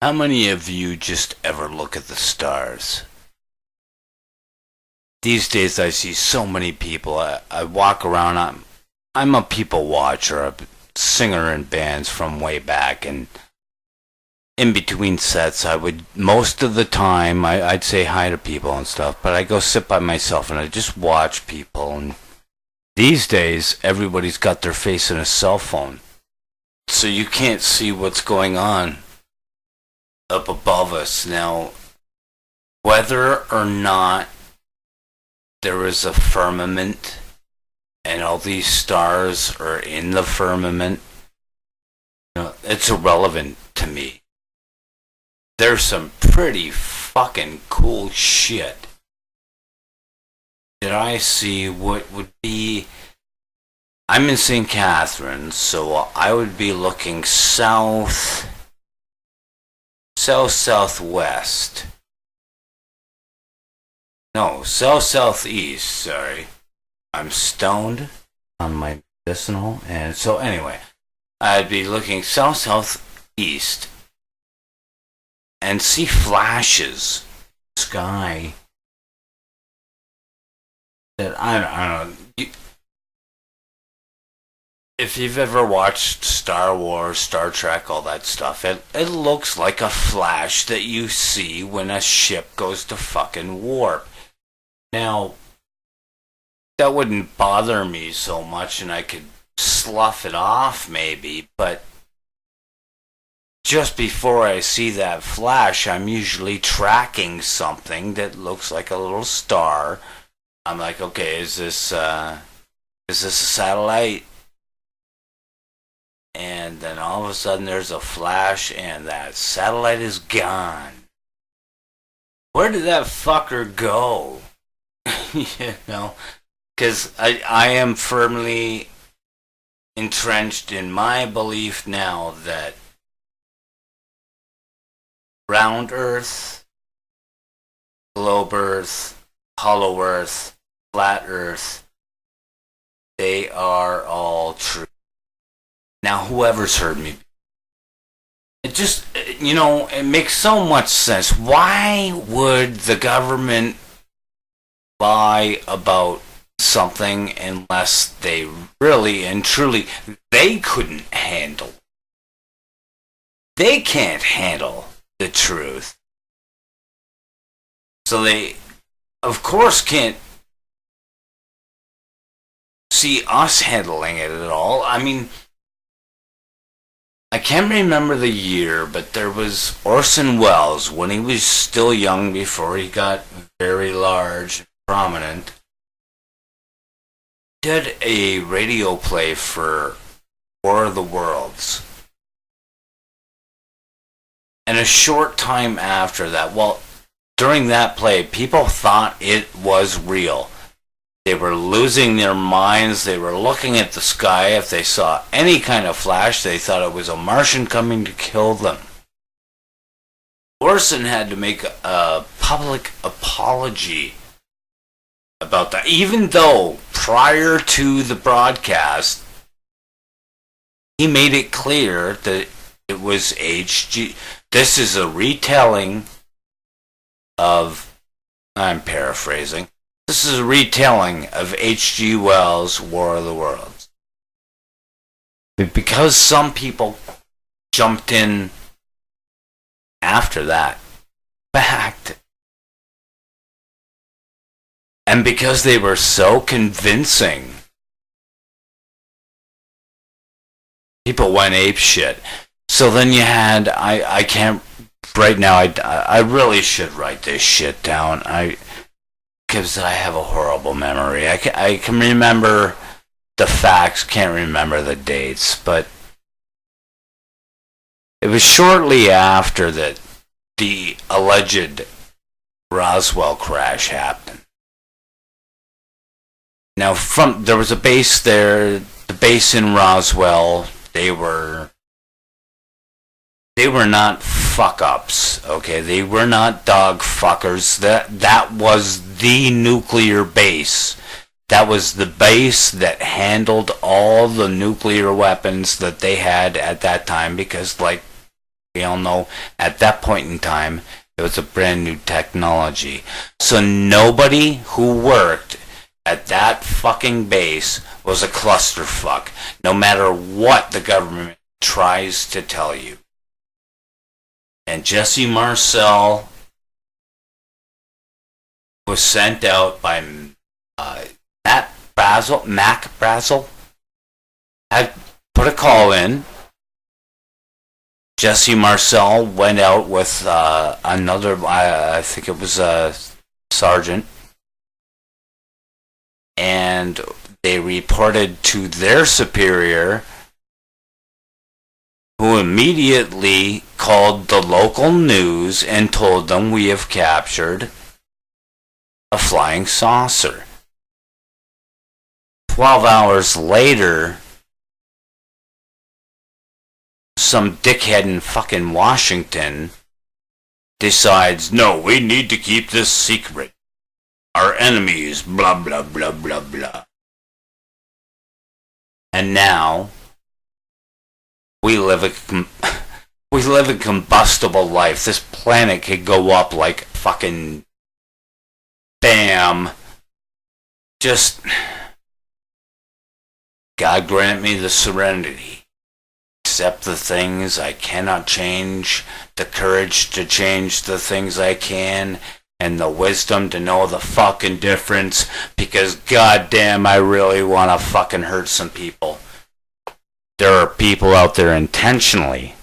How many of you just ever look at the stars? These days I see so many people. I walk around. I'm a people watcher, a singer in bands from way back, and in between sets, I would, most of the time, I'd say hi to people and stuff, but I go sit by myself and I just watch people. And these days, everybody's got their face in a cell phone, so you can't see what's going on up above us. Now, whether or not there is a firmament and all these stars are in the firmament, it's irrelevant to me. There's some pretty fucking cool shit that I see. What would be, I'm in St. Catharines, so I would be looking southwest. No, southeast, sorry. I'm stoned on my medicinal, and so anyway, I'd be looking southeast and see flashes in the sky that I don't know. If you've ever watched Star Wars, Star Trek, all that stuff, it looks like a flash that you see when a ship goes to fucking warp. Now, that wouldn't bother me so much and I could slough it off maybe, but just before I see that flash, I'm usually tracking something that looks like a little star. I'm like, okay, is this a satellite? And then all of a sudden there's a flash and that satellite is gone. Where did that fucker go? Because I am firmly entrenched in my belief now that round Earth, globe Earth, hollow Earth, flat Earth, they are all true. Now, whoever's heard me, it just, it makes so much sense. Why would the government lie about something unless they really and truly, they couldn't handle? They can't handle the truth. So they, of course, can't see us handling it at all. I mean, I can't remember the year, but there was Orson Welles, when he was still young before he got very large and prominent, did a radio play for War of the Worlds. And a short time after that, well, during that play, people thought it was real. They were losing their minds. They were looking at the sky. If they saw any kind of flash, they thought it was a Martian coming to kill them. Orson had to make a public apology about that, even though prior to the broadcast, he made it clear that it was HG. This is a retelling of, I'm paraphrasing, this is a retelling of H.G. Wells' War of the Worlds. But because some people jumped in after that, fact, and because they were so convincing, people went apeshit. So then you had, I can't, right now, I really should write this shit down. Because I have a horrible memory. I can remember the facts, can't remember the dates, but it was shortly after that the alleged Roswell crash happened. Now, there was a base there, the base in Roswell, they were not fuck-ups, okay? They were not dog fuckers. That was the nuclear base. That was the base that handled all the nuclear weapons that they had at that time, because, like We all know at that point in time, it was a brand new technology. So nobody who worked at that fucking base was a clusterfuck, no matter what the government tries to tell you. And Jesse Marcel was sent out by Mac Brazel, had put a call in. Jesse Marcel went out with another, I think it was a sergeant, and they reported to their superior, who immediately called the local news and told them, we have captured a flying saucer. 12 hours later, some dickhead in fucking Washington decides, no, we need to keep this secret. Our enemies, blah, blah, blah, blah, blah. And now, we live a combustible life. This planet could go up like fucking bam. Just, God grant me the serenity. Accept the things I cannot change, the courage to change the things I can, and the wisdom to know the fucking difference, because goddamn, I really want to fucking hurt some people. There are people out there intentionally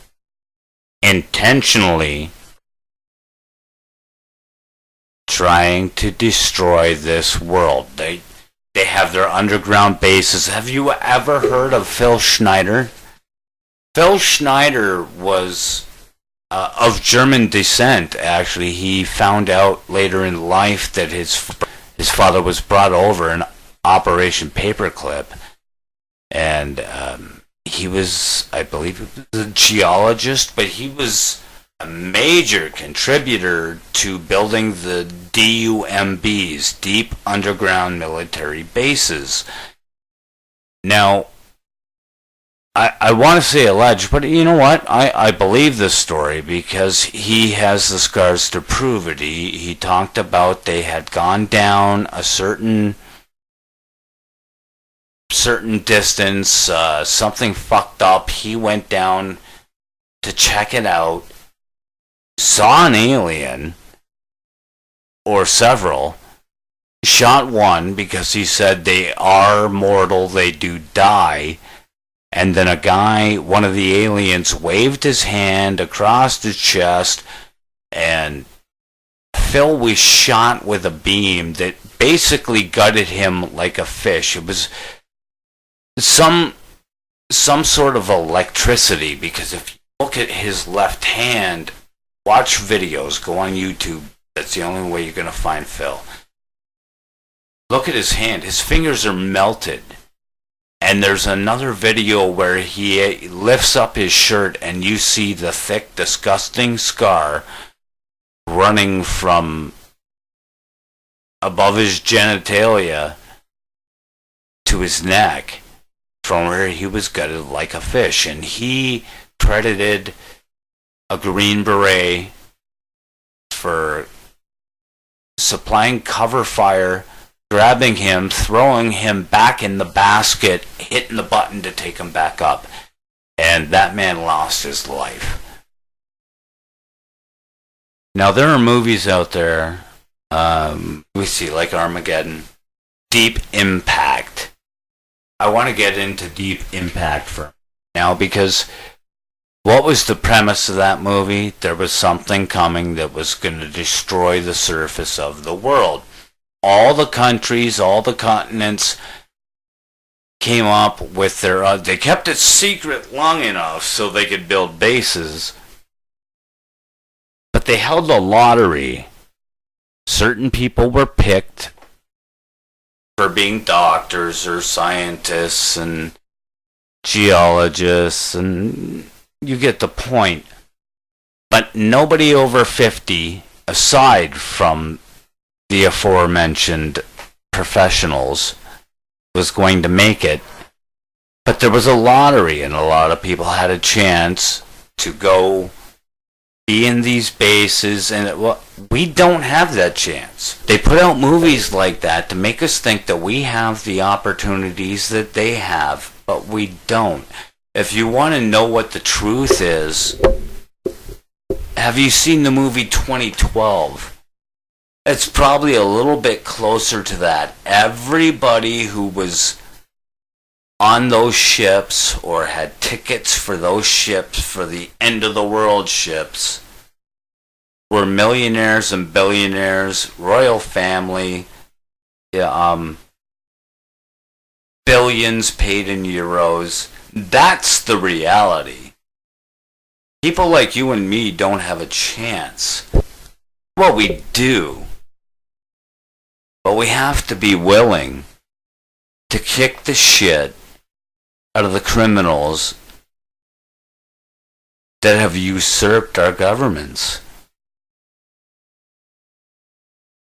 trying to destroy this world. They have their underground bases. Have you ever heard of Phil Schneider? Phil Schneider was of German descent, actually. He found out later in life that his father was brought over in Operation Paperclip. And he was, I believe, a geologist, but he was a major contributor to building the DUMBs, Deep Underground Military Bases. Now, I want to say alleged, but you know what? I believe this story because he has the scars to prove it. He talked about they had gone down a certain distance, something fucked up. He went down to check it out, saw an alien, or several, shot one because he said they are mortal, they do die. And then a guy, one of the aliens, waved his hand across his chest, and Phil was shot with a beam that basically gutted him like a fish. It was some sort of electricity, because if you look at his left hand, watch videos, go on YouTube. That's the only way you're going to find Phil. Look at his hand. His fingers are melted. And there's another video where he lifts up his shirt and you see the thick, disgusting scar running from above his genitalia to his neck from where he was gutted like a fish. And he credited a Green Beret for supplying cover fire, grabbing him, throwing him back in the basket, hitting the button to take him back up. And that man lost his life. Now, there are movies out there, we see, like Armageddon, Deep Impact. I want to get into Deep Impact for now, because what was the premise of that movie? There was something coming that was going to destroy the surface of the world. All the countries, all the continents came up with their... they kept it secret long enough so they could build bases. But they held a lottery. Certain people were picked for being doctors or scientists and geologists, and you get the point. But nobody over 50, aside from the aforementioned professionals, was going to make it. But there was a lottery, and a lot of people had a chance to go be in these bases, and well, we don't have that chance. They put out movies like that to make us think that we have the opportunities that they have, but we don't. If you want to know what the truth is, have you seen the movie 2012? It's probably a little bit closer to that. Everybody who was on those ships or had tickets for those ships, for the end of the world ships, were millionaires and billionaires, royal family, billions paid in euros. That's the reality. People like you and me don't have a chance. Well, we do. But we have to be willing to kick the shit out of the criminals that have usurped our governments.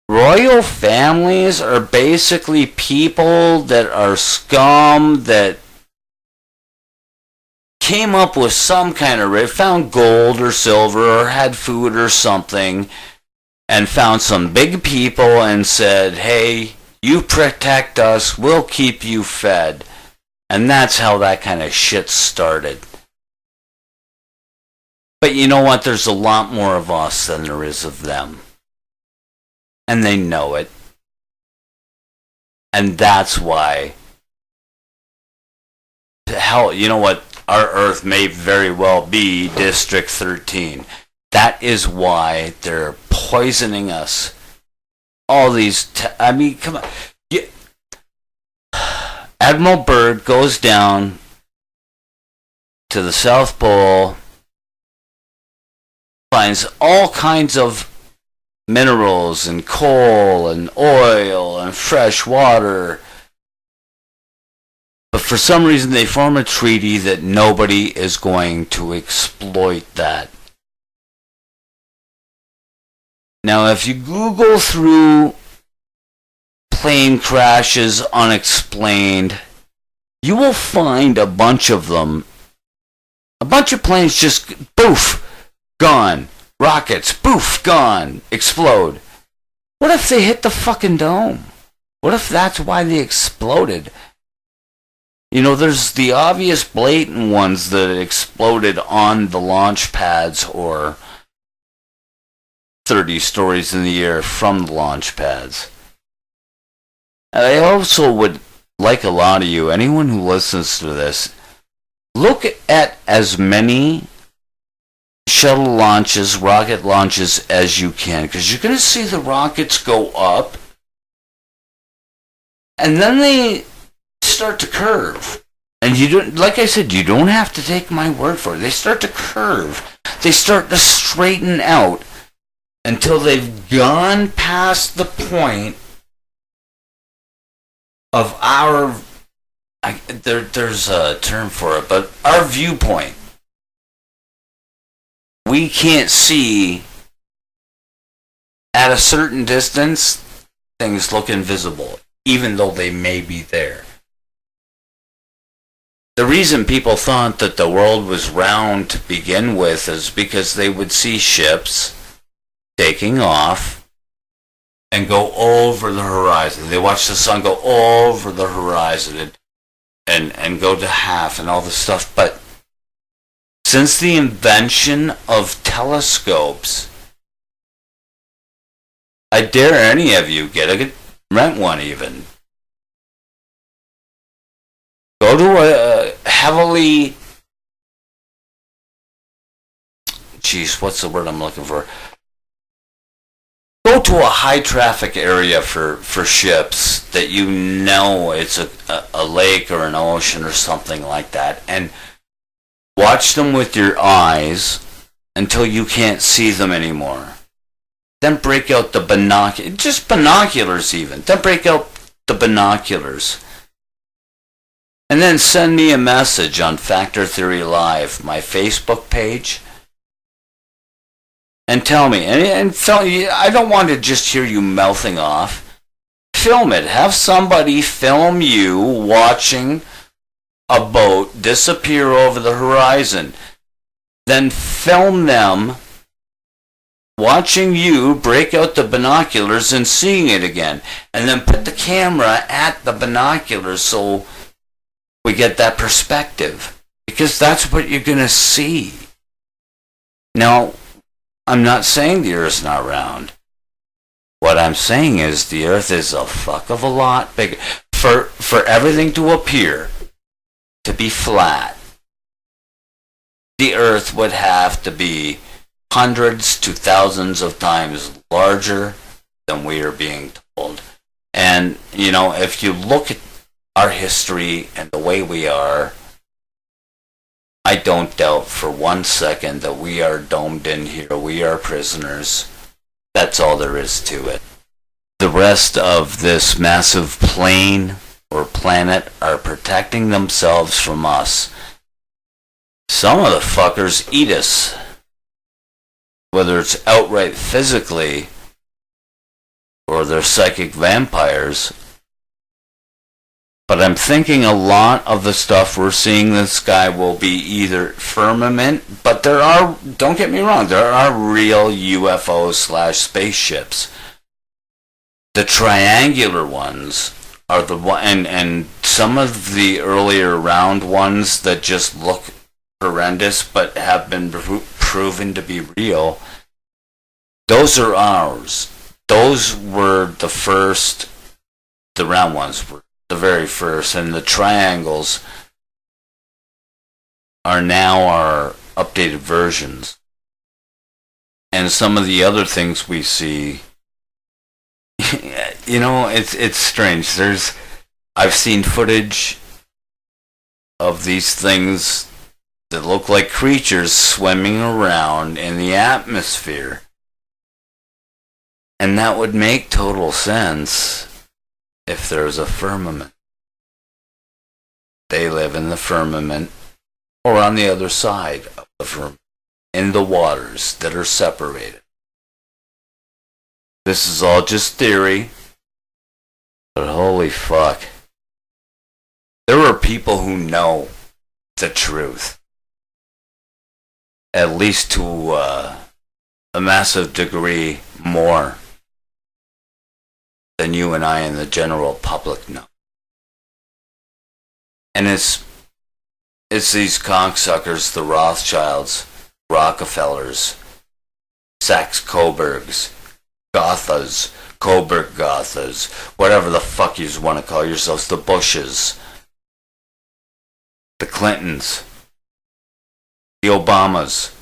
Royal families are basically people that are scum, that came up with some kind of, found gold or silver or had food or something, and found some big people and said, hey, you protect us, we'll keep you fed. And that's how that kind of shit started. But you know what? There's a lot more of us than there is of them. And they know it. And that's why, hell, you know what? Our Earth may very well be District 13. That is why they're poisoning us. All these, I mean, come on. Admiral Byrd goes down to the South Pole, finds all kinds of minerals and coal and oil and fresh water. But for some reason they form a treaty that nobody is going to exploit that. Now if you Google through plane crashes unexplained, you will find a bunch of them. A bunch of planes just poof, gone. Rockets, poof, gone, explode. What if they hit the fucking dome? What if that's why they exploded? You know, there's the obvious blatant ones that exploded on the launch pads or 30 stories in the air from the launch pads. And I also would like a lot of you, anyone who listens to this, look at as many shuttle launches, rocket launches as you can, because you're going to see the rockets go up, and then they start to curve. And you don't, like I said, you don't have to take my word for it. They start to curve. They start to straighten out until they've gone past the point of our, there's a term for it, but our viewpoint. We can't see at a certain distance, things look invisible, even though they may be there. The reason people thought that the world was round to begin with is because they would see ships taking off and go over the horizon. They watch the sun go over the horizon and go to half and all this stuff. But since the invention of telescopes, I dare any of you rent one even. Go to a heavily, what's the word I'm looking for? Go to a high traffic area for ships that you know it's a lake or an ocean or something like that, and watch them with your eyes until you can't see them anymore. Then break out the binoculars, just binoculars even. Then break out the binoculars. And then send me a message on Factor Theory Live, my Facebook page, and tell me. And tell you, I don't want to just hear you mouthing off. Film it. Have somebody film you watching a boat disappear over the horizon. Then film them watching you break out the binoculars and seeing it again. And then put the camera at the binoculars so we get that perspective. Because that's what you're going to see. Now, I'm not saying the Earth's not round. What I'm saying is the Earth is a fuck of a lot bigger. For everything to appear to be flat, the Earth would have to be hundreds to thousands of times larger than we are being told. And, you know, if you look at our history and the way we are, I don't doubt for 1 second that we are domed in here. We are prisoners. That's all there is to it. The rest of this massive plane or planet are protecting themselves from us. Some of the fuckers eat us. Whether it's outright physically or they're psychic vampires. But I'm thinking a lot of the stuff we're seeing in the sky will be either firmament, but there are, don't get me wrong, there are real UFOs / spaceships. The triangular ones are the one, and some of the earlier round ones that just look horrendous but have been proven to be real, those are ours. Those were the first, the round ones were the very first, and the triangles are now our updated versions. And some of the other things we see, you know, it's strange. I've seen footage of these things that look like creatures swimming around in the atmosphere. And that would make total sense if there's a firmament. They live in the firmament or on the other side of the firmament, in the waters that are separated. This is all just theory, but holy fuck. There are people who know the truth. At least to a massive degree more than you and I and the general public know. And it's these cocksuckers, the Rothschilds, Rockefellers, Saxe-Coburgs, Gothas, Coburg Gothas, whatever the fuck you want to call yourselves, the Bushes, the Clintons, the Obamas.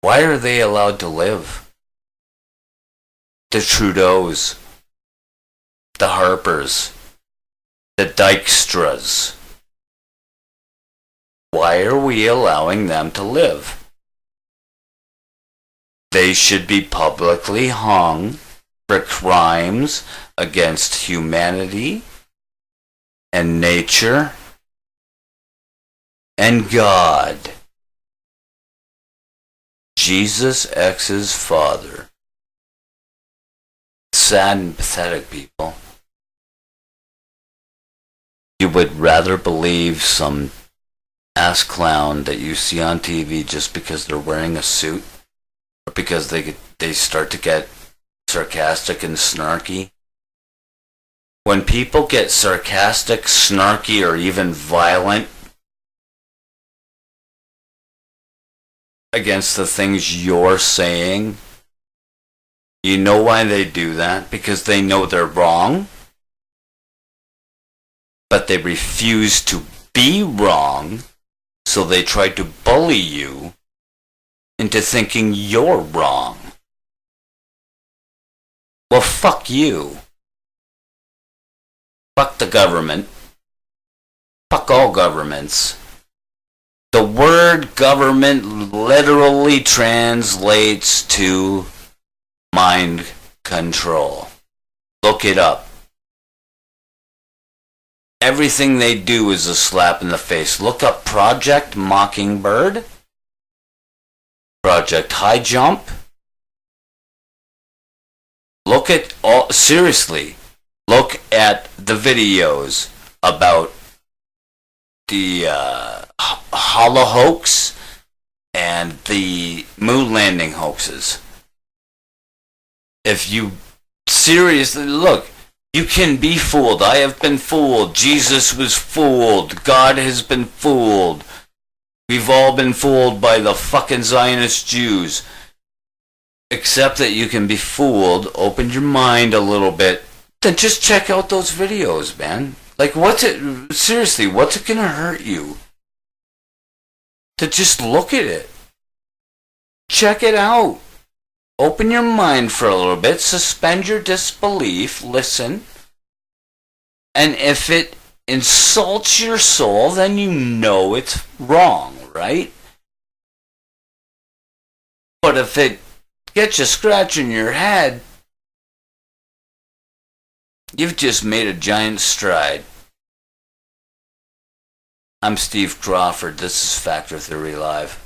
Why are they allowed to live? The Trudeaus, the Harpers, the Dykstras. Why are we allowing them to live? They should be publicly hung for crimes against humanity and nature and God. Jesus X's father. Sad and pathetic, people. You would rather believe some ass clown that you see on TV just because they're wearing a suit, or because they start to get sarcastic and snarky. When people get sarcastic, snarky, or even violent against the things you're saying, you know why they do that? Because they know they're wrong, but they refuse to be wrong, so they try to bully you into thinking you're wrong. Well, fuck you. Fuck the government. Fuck all governments. The word government literally translates to mind control. Look it up. Everything they do is a slap in the face. Look up Project Mockingbird, Project High Jump. Look at all, seriously, look at the videos about the Holo hoax and and the moon landing hoaxes. If you seriously look, you can be fooled. I have been fooled. Jesus was fooled. God has been fooled. We've all been fooled by the fucking Zionist Jews. Accept that you can be fooled. Open your mind a little bit. Then just check out those videos, man. Like, seriously, what's it gonna hurt you? To just look at it. Check it out. Open your mind for a little bit. Suspend your disbelief. Listen. And if it insults your soul, then you know it's wrong, right? But if it gets you scratching your head, you've just made a giant stride. I'm Steve Crawford. This is Factor Theory Live.